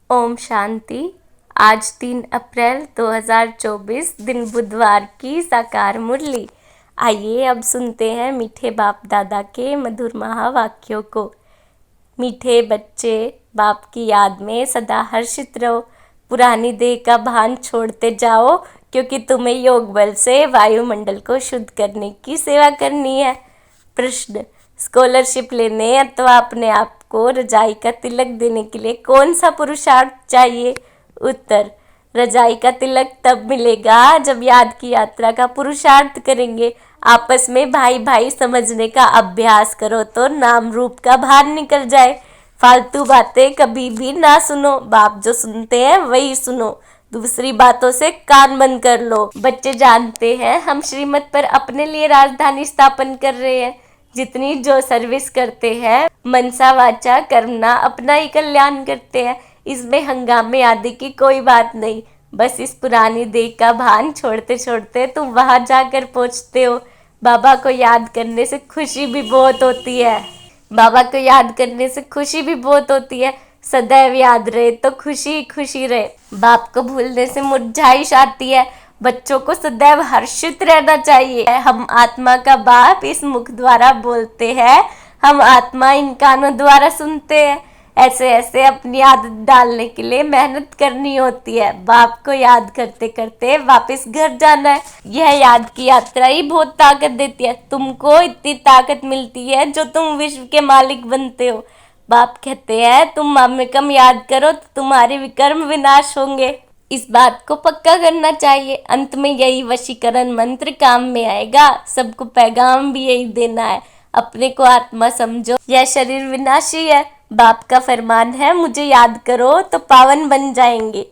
ओम शांति। आज 3 अप्रैल 2024 दिन बुधवार की साकार मुरली। आइए अब सुनते हैं मीठे बाप दादा के मधुर महावाक्यों को। मीठे बच्चे, बाप की याद में सदा हर्षित रहो। पुरानी देह का भान छोड़ते जाओ, क्योंकि तुम्हें योग बल से वायुमंडल को शुद्ध करने की सेवा करनी है। प्रश्न: स्कॉलरशिप लेने अथवा अपने आप को रजाई का तिलक देने के लिए कौन सा पुरुषार्थ चाहिए? उत्तर: रजाई का तिलक तब मिलेगा जब याद की यात्रा का पुरुषार्थ करेंगे। आपस में भाई भाई समझने का अभ्यास करो तो नाम रूप का भार निकल जाए। फालतू बातें कभी भी ना सुनो। बाप जो सुनते हैं वही सुनो। दूसरी बातों से कान बंद कर लो। बच्चे जानते हैं हम श्रीमत पर अपने लिए राजधानी स्थापन कर रहे हैं। जितनी जो सर्विस करते हैं मनसा वाचा कर्मना अपना ही कल्याण करते हैं। इसमें हंगामे आदि की कोई बात नहीं। बस इस पुरानी देह का भान छोड़ते छोड़ते तुम वहां जाकर पहुंचते हो। बाबा को याद करने से खुशी भी बहुत होती है। बाबा को याद करने से खुशी भी बहुत होती है। सदैव याद रहे तो खुशी ही खुशी रहे। बाप को भूलने से मुरझाइश आती है। बच्चों को सदैव हर्षित रहना चाहिए। हम आत्मा का बाप इस मुख द्वारा बोलते हैं, हम आत्मा इन कानों द्वारा सुनते हैं। ऐसे ऐसे अपनी आदत डालने के लिए मेहनत करनी होती है। बाप को याद करते करते वापस घर जाना है। यह याद की यात्रा ही बहुत ताकत देती है। तुमको इतनी ताकत मिलती है जो तुम विश्व के मालिक बनते हो। बाप कहते हैं तुम माँ में कम याद करो तो तुम्हारे विकर्म विनाश होंगे। इस बात को पक्का करना चाहिए। अंत में यही वशीकरण मंत्र काम में आएगा। सबको पैगाम भी यही देना है, अपने को आत्मा समझो, यह शरीर विनाशी है। बाप का फरमान है मुझे याद करो तो पावन बन जाएंगे।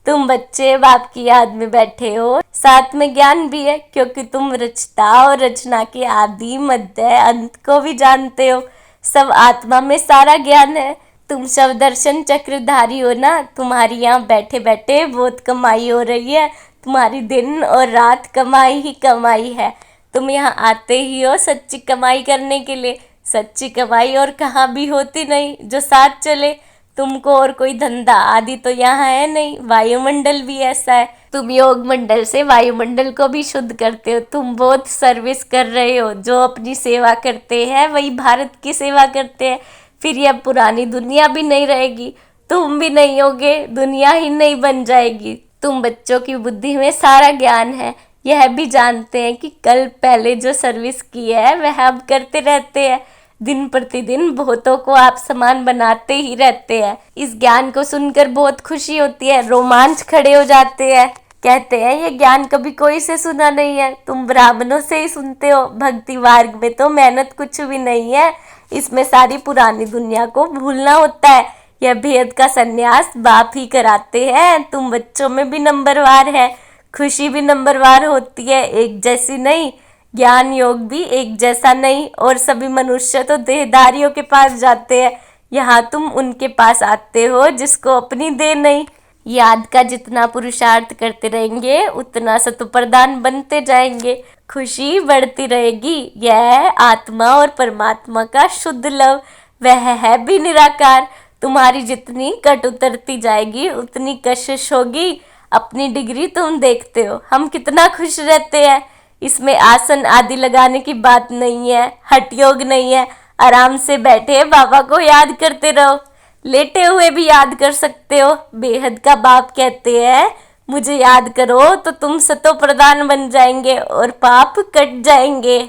तुम बच्चे बाप की याद में बैठे हो, साथ में ज्ञान भी है, क्योंकि तुम रचता और रचना के आदि मध्य अंत को भी जानते हो। सब आत्मा में सारा ज्ञान है। तुम सब दर्शन चक्रधारी हो ना। तुम्हारी यहाँ बैठे बैठे बहुत कमाई हो रही है। तुम्हारी दिन और रात कमाई ही कमाई है। तुम यहाँ आते ही हो सच्ची कमाई करने के लिए। सच्ची कमाई और कहाँ भी होती नहीं जो साथ चले। तुमको और कोई धंधा आदि तो यहाँ है नहीं। वायुमंडल भी ऐसा है। तुम योग मंडल से वायुमंडल को भी शुद्ध करते हो। तुम बहुत सर्विस कर रहे हो। जो अपनी सेवा करते हैं वही भारत की सेवा करते हैं। फिर यह पुरानी दुनिया भी नहीं रहेगी, तुम भी नहीं होगे, दुनिया ही नहीं बन जाएगी। तुम बच्चों की बुद्धि में सारा ज्ञान है। यह भी जानते हैं कि कल पहले जो सर्विस की है वह अब करते रहते हैं। दिन प्रतिदिन बहुतों को आप समान बनाते ही रहते हैं। इस ज्ञान को सुनकर बहुत खुशी होती है। रोमांच खड़े हो जाते हैं। कहते हैं ये ज्ञान कभी कोई से सुना नहीं है। तुम ब्राह्मणों से ही सुनते हो। भक्ति मार्ग में तो मेहनत कुछ भी नहीं है। इसमें सारी पुरानी दुनिया को भूलना होता है। यह भेद का संन्यास बाप ही कराते हैं। तुम बच्चों में भी नंबरवार है। खुशी भी नंबरवार होती है, एक जैसी नहीं। ज्ञान योग भी एक जैसा नहीं। और सभी मनुष्य तो देहधारियों के पास जाते हैं। यहाँ तुम उनके पास आते हो जिसको अपनी देह नहीं। याद का जितना पुरुषार्थ करते रहेंगे उतना सतोप्रधान बनते जाएंगे। खुशी बढ़ती रहेगी। यह आत्मा और परमात्मा का शुद्ध लव, वह है भी निराकार। तुम्हारी जितनी कट उतरती जाएगी उतनी कशिश होगी। अपनी डिग्री तुम देखते हो, हम कितना खुश रहते हैं। इसमें आसन आदि लगाने की बात नहीं है, हठ योग नहीं है। आराम से बैठे बाबा को याद करते रहो। लेटे हुए भी याद कर सकते हो। बेहद का बाप कहते हैं मुझे याद करो तो तुम सतो प्रधान बन जाएंगे और पाप कट जाएंगे।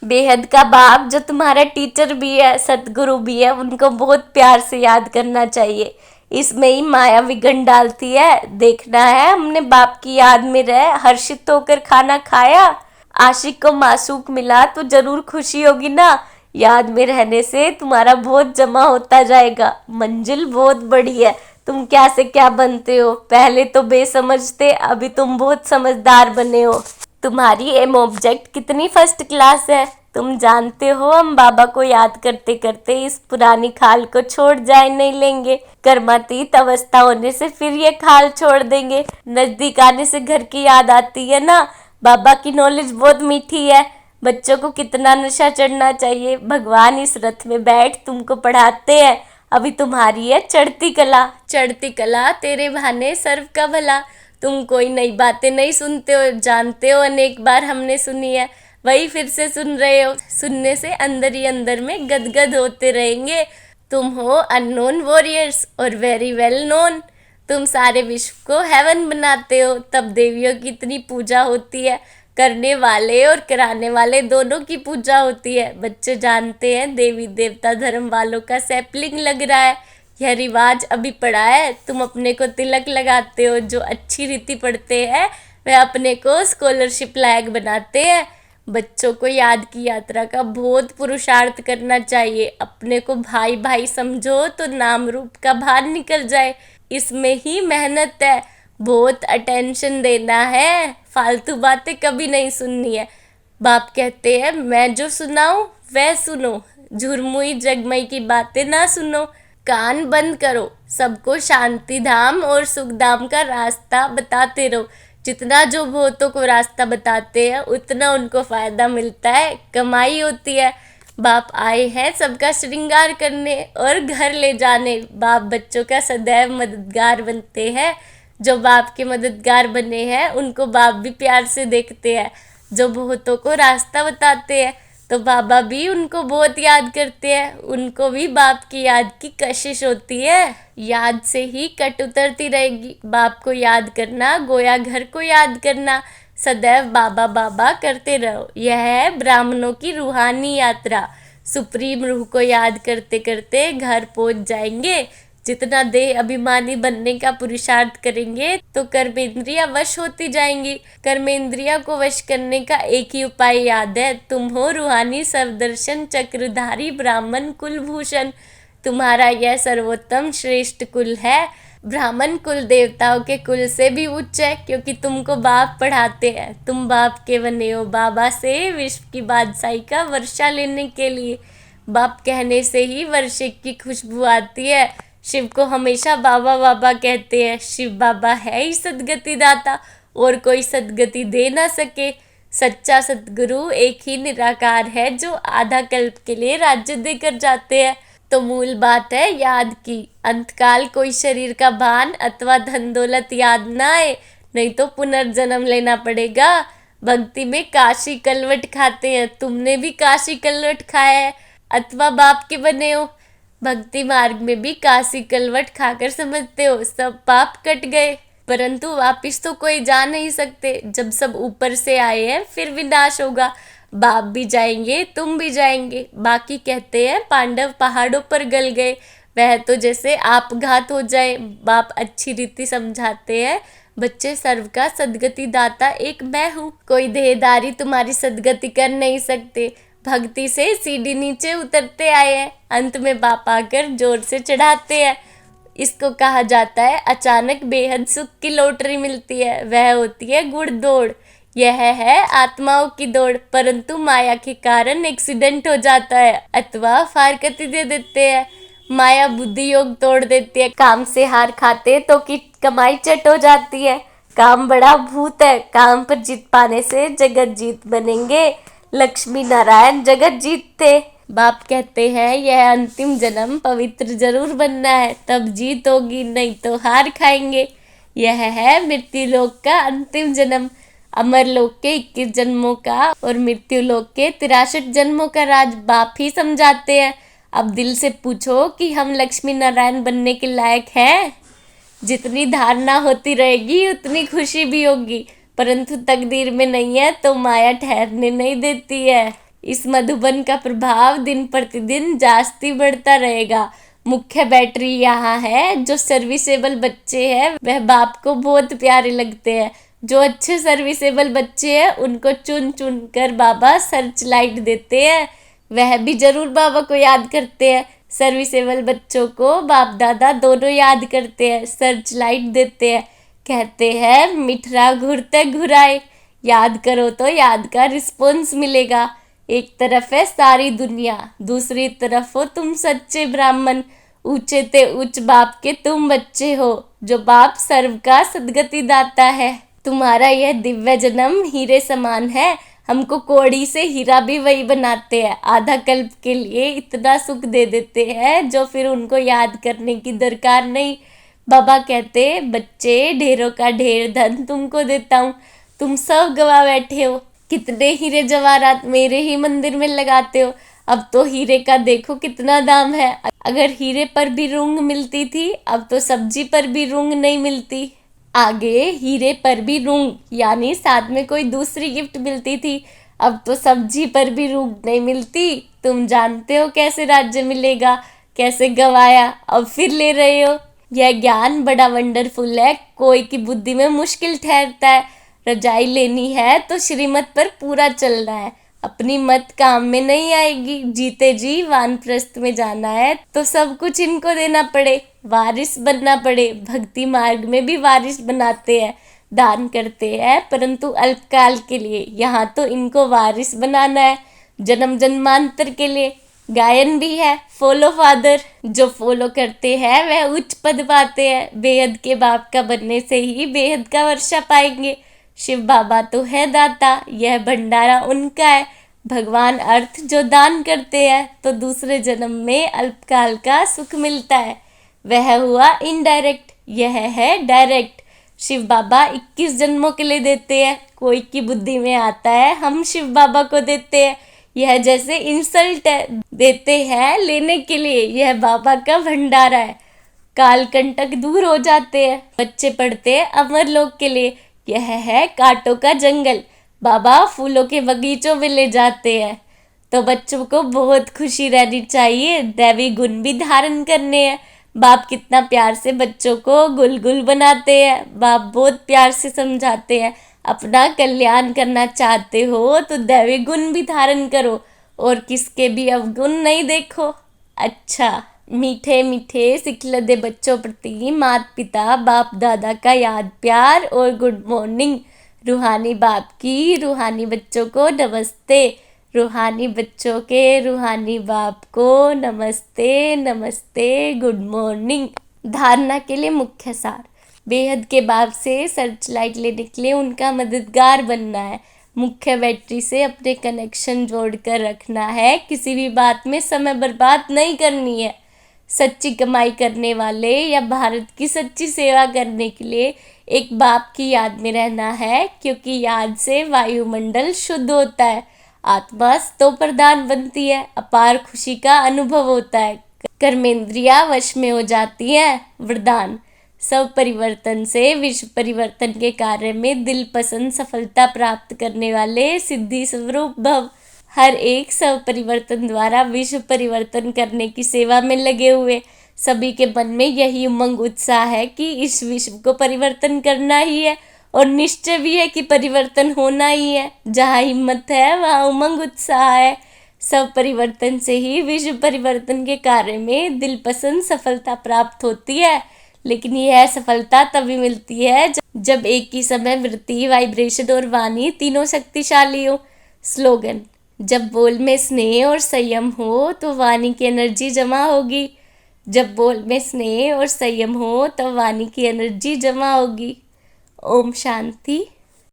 बेहद का बाप जो तुम्हारा टीचर भी है, सतगुरु भी है, उनको बहुत प्यार से याद करना चाहिए। इसमें ही माया विघन डालती है। देखना है हमने बाप की याद में रह हर्षित होकर खाना खाया। आशिक को मासूक मिला तो जरूर खुशी होगी ना। याद में रहने से तुम्हारा बहुत जमा होता जाएगा। मंजिल बहुत बड़ी है। तुम क्या से क्या बनते हो। पहले तो बेसमझ थे, अभी तुम बहुत समझदार बने हो। तुम्हारी एम ऑब्जेक्ट कितनी फर्स्ट क्लास है। तुम जानते हो हम बाबा को याद करते करते इस पुरानी खाल को छोड़ जाए नहीं लेंगे। कर्मातीत अवस्था होने से फिर ये खाल छोड़ देंगे। नजदीक आने से घर की याद आती है ना। बाबा की नॉलेज बहुत मीठी है। बच्चों को कितना नशा चढ़ना चाहिए। भगवान इस रथ में बैठ तुमको पढ़ाते हैं। अभी तुम्हारी है चढ़ती कला। चढ़ती कला तेरे बहाने सर्व का भला। तुम कोई नई बातें नहीं सुनते हो, जानते हो अनेक बार हमने सुनी है, वही फिर से सुन रहे हो। सुनने से अंदर ही अंदर में गदगद होते रहेंगे। तुम हो अननोन वॉरियर्स और वेरी वेल नोन। तुम सारे विश्व को हेवन बनाते हो, तब देवियों की इतनी पूजा होती है। करने वाले और कराने वाले दोनों की पूजा होती है। बच्चे जानते हैं देवी देवता धर्म वालों का सैपलिंग लग रहा है। यह रिवाज अभी पड़ा है। तुम अपने को तिलक लगाते हो, जो अच्छी रीति पढ़ते हैं वह अपने को स्कॉलरशिप लायक बनाते हैं। बच्चों को याद की यात्रा का बहुत पुरुषार्थ करना चाहिए। अपने को भाई भाई समझो तो नाम रूप का भार निकल जाए। इसमें ही मेहनत है। बहुत अटेंशन देना है, फालतू बातें कभी नहीं सुननी है। बाप कहते हैं मैं जो सुनाऊं वह सुनो, झुरमुई जगमई की बातें ना सुनो। कान बंद करो, सबको शांति धाम और सुख धाम का रास्ता बताते रहो। जितना जो भूतों को रास्ता बताते हैं उतना उनको फायदा मिलता है, कमाई होती है। बाप आए हैं सबका श्रृंगार करने और घर ले जाने। बाप बच्चों का सदैव मददगार बनते हैं। जो बाप के मददगार बने हैं उनको बाप भी प्यार से देखते हैं। जो बहुतों को रास्ता बताते हैं तो बाबा भी उनको बहुत याद करते हैं। उनको भी बाप की याद की कशिश होती है। याद से ही कट उतरती रहेगी। बाप को याद करना गोया घर को याद करना। सदैव बाबा बाबा करते रहो। यह है ब्राह्मणों की रूहानी यात्रा। सुप्रीम रूह को याद करते करते घर पहुंच जाएंगे। जितना देह अभिमानी बनने का पुरुषार्थ करेंगे तो कर्मेंद्रियां वश होती जाएंगी। कर्मेंद्रिया को वश करने का एक ही उपाय याद है, तुम हो रूहानी सर्वदर्शन चक्रधारी ब्राह्मण कुलभूषण। तुम्हारा यह सर्वोत्तम श्रेष्ठ कुल है। ब्राह्मण कुल देवताओं के कुल से भी उच्च है, क्योंकि तुमको बाप पढ़ाते हैं। तुम बाप के बने हो, बाबा से विश्व की बादशाही का वर्षा लेने के लिए। बाप कहने से ही वर्षे की खुशबू आती है। शिव को हमेशा बाबा बाबा कहते हैं। शिव बाबा है ही सदगति दाता, और कोई सदगति दे ना सके। सच्चा सदगुरु एक ही निराकार है, जो आधा कल्प के लिए राज्य देकर जाते हैं। तो मूल बात है याद की। अंतकाल कोई शरीर का भान अथवा धन दौलत याद ना आए, नहीं तो पुनर्जन्म लेना पड़ेगा। भक्ति में काशी कलवट खाते हैं। तुमने भी काशी कलवट खाया है अथवा बाप के बने हो। भक्ति मार्ग में भी काशी कलवट खाकर समझते हो सब पाप कट गए, परंतु वापिस तो कोई जा नहीं सकते। जब सब ऊपर से आए हैं फिर विनाश होगा। बाप भी जाएंगे, तुम भी जाएंगे। बाकी कहते हैं पांडव पहाड़ों पर गल गए, वह तो जैसे आपघात हो जाए। बाप अच्छी रीति समझाते हैं, बच्चे सर्व का सदगति दाता एक मैं हूँ। कोई देहदारी तुम्हारी सदगति कर नहीं सकते। भक्ति से सीढ़ी नीचे उतरते आए हैं, अंत में बाप आकर जोर से चढ़ाते हैं। इसको कहा जाता है अचानक बेहद सुख की लॉटरी मिलती है, वह होती है गुड़ दौड़। यह है आत्माओं की दौड़, परंतु माया के कारण एक्सीडेंट हो जाता है अथवा फारकती दे देते हैं। माया बुद्धि योग तोड़ देती है। काम से हार खाते तो की कमाई चट हो जाती है। काम बड़ा भूत है, काम पर जीत पाने से जगत जीत बनेंगे। लक्ष्मी नारायण जगत जीतते। बाप कहते हैं यह अंतिम जन्म पवित्र जरूर बनना है, तब जीत होगी, नहीं तो हार खाएंगे। यह है मृत्यु लोक का अंतिम जन्म। अमर लोक के 21 जन्मों का और मृत्यु लोक के 63 जन्मों का राज बाप ही समझाते हैं। अब दिल से पूछो कि हम लक्ष्मी नारायण बनने के लायक हैं। जितनी धारणा होती रहेगी उतनी खुशी भी होगी, परंतु तकदीर में नहीं है तो माया ठहरने नहीं देती है। इस मधुबन का प्रभाव दिन प्रतिदिन जास्ती बढ़ता रहेगा। मुख्य बैटरी यहाँ है। जो सर्विसेबल बच्चे हैं वह बाप को बहुत प्यारे लगते हैं। जो अच्छे सर्विसेबल बच्चे हैं उनको चुन चुन कर बाबा सर्च लाइट देते हैं। वह भी जरूर बाबा को याद करते हैं। सर्विसेबल बच्चों को बाप दादा दोनों याद करते हैं, सर्च लाइट देते हैं। कहते हैं मिठरा घुरते घुराए। याद करो तो याद का रिस्पॉन्स मिलेगा। एक तरफ है सारी दुनिया, दूसरी तरफ हो तुम सच्चे ब्राह्मण। ऊंचे ते उच्च बाप के तुम बच्चे हो, जो बाप सर्व का सदगति दाता है। तुम्हारा यह दिव्य जन्म हीरे समान है। हमको कौड़ी से हीरा भी वही बनाते हैं, आधा कल्प के लिए इतना सुख दे देते हैं जो फिर उनको याद करने की दरकार नहीं। बाबा कहते, बच्चे ढेरों का ढेर धन तुमको देता हूँ, तुम सब गवा बैठे हो, कितने हीरे जवाहरात मेरे ही मंदिर में लगाते हो। अब तो हीरे का देखो कितना दाम है। अगर हीरे पर भी रूंग मिलती थी, अब तो सब्जी पर भी रूंग नहीं मिलती। आगे हीरे पर भी रूंग यानी साथ में कोई दूसरी गिफ्ट मिलती थी, अब तो सब्जी पर भी रूंग नहीं मिलती। तुम जानते हो कैसे राज्य मिलेगा, कैसे गवाया, अब फिर ले रहे हो। यह ज्ञान बड़ा वंडरफुल है, कोई की बुद्धि में मुश्किल ठहरता है। रजाई लेनी है तो श्रीमत पर पूरा चलना है, अपनी मत काम में नहीं आएगी। जीते जी वानप्रस्थ में जाना है तो सब कुछ इनको देना पड़े, वारिस बनना पड़े। भक्ति मार्ग में भी वारिस बनाते हैं, दान करते हैं, परंतु अल्पकाल के लिए। यहाँ तो इनको वारिस बनाना है जन्म जन्मांतर के लिए। गायन भी है, फॉलो फादर। जो फॉलो करते हैं वह उच्च पद पाते हैं, बेहद के बाप का बनने से ही बेहद का वर्षा पाएंगे। शिव बाबा तो है दाता, यह भंडारा उनका है। भगवान अर्थ जो दान करते हैं तो दूसरे जन्म में अल्पकाल का सुख मिलता है, वह हुआ इनडायरेक्ट। यह है डायरेक्ट। शिव बाबा 21 जन्मों के लिए देते हैं, कोई की बुद्धि में आता है हम शिव बाबा को देते हैं, यह जैसे इंसल्ट है। देते हैं लेने के लिए, यह बाबा का भंडारा है। काल कंटक दूर हो जाते हैं, बच्चे पढ़ते हैं अमर लोक के लिए, यह है कांटों का जंगल। बाबा फूलों के बगीचों में ले जाते हैं। तो बच्चों को बहुत खुशी रहनी चाहिए, दैवी गुण भी धारण करने हैं। बाप कितना प्यार से बच्चों को गुलगुल बनाते हैं, बाप बहुत प्यार से समझाते हैं। अपना कल्याण करना चाहते हो तो दैवी गुण भी धारण करो और किसके भी अवगुण नहीं देखो। अच्छा, मीठे मीठे सिखलदे बच्चों प्रति माता पिता बाप दादा का याद प्यार और गुड मॉर्निंग। रूहानी बाप की रूहानी बच्चों को नमस्ते, रूहानी बच्चों के रूहानी बाप को नमस्ते नमस्ते, गुड मॉर्निंग। धारणा के लिए मुख्य सार, बेहद के बाप से सर्च लाइट लेने के लिए उनका मददगार बनना है। मुख्य बैटरी से अपने कनेक्शन जोड़कर रखना है, किसी भी बात में समय बर्बाद नहीं करनी है। सच्ची कमाई करने वाले या भारत की सच्ची सेवा करने के लिए एक बाप की याद में रहना है, क्योंकि याद से वायुमंडल शुद्ध होता है, आत्मा स्तो प्रधान बनती है, अपार खुशी का अनुभव होता है, कर्मेंद्रियां वश में हो जाती हैं। वरदान, सब परिवर्तन से विश्व परिवर्तन के कार्य में दिल पसंद सफलता प्राप्त करने वाले सिद्धि स्वरूप भव। हर एक सब परिवर्तन द्वारा विश्व परिवर्तन करने की सेवा में लगे हुए सभी के मन में यही उमंग उत्साह है कि इस विश्व को परिवर्तन करना ही है, और निश्चय भी है कि परिवर्तन होना ही है। जहाँ हिम्मत है वहाँ उमंग उत्साह है। सब परिवर्तन से ही विश्व परिवर्तन के कार्य में दिल पसंद सफलता प्राप्त होती है, लेकिन यह सफलता तभी मिलती है जब एक ही समय वृत्ति, वाइब्रेशन और वाणी तीनों शक्तिशाली हो। स्लोगन, जब बोल में स्नेह और संयम हो तो वाणी की एनर्जी जमा होगी। जब बोल में स्नेह और संयम हो तो वाणी की एनर्जी जमा होगी। ओम शांति।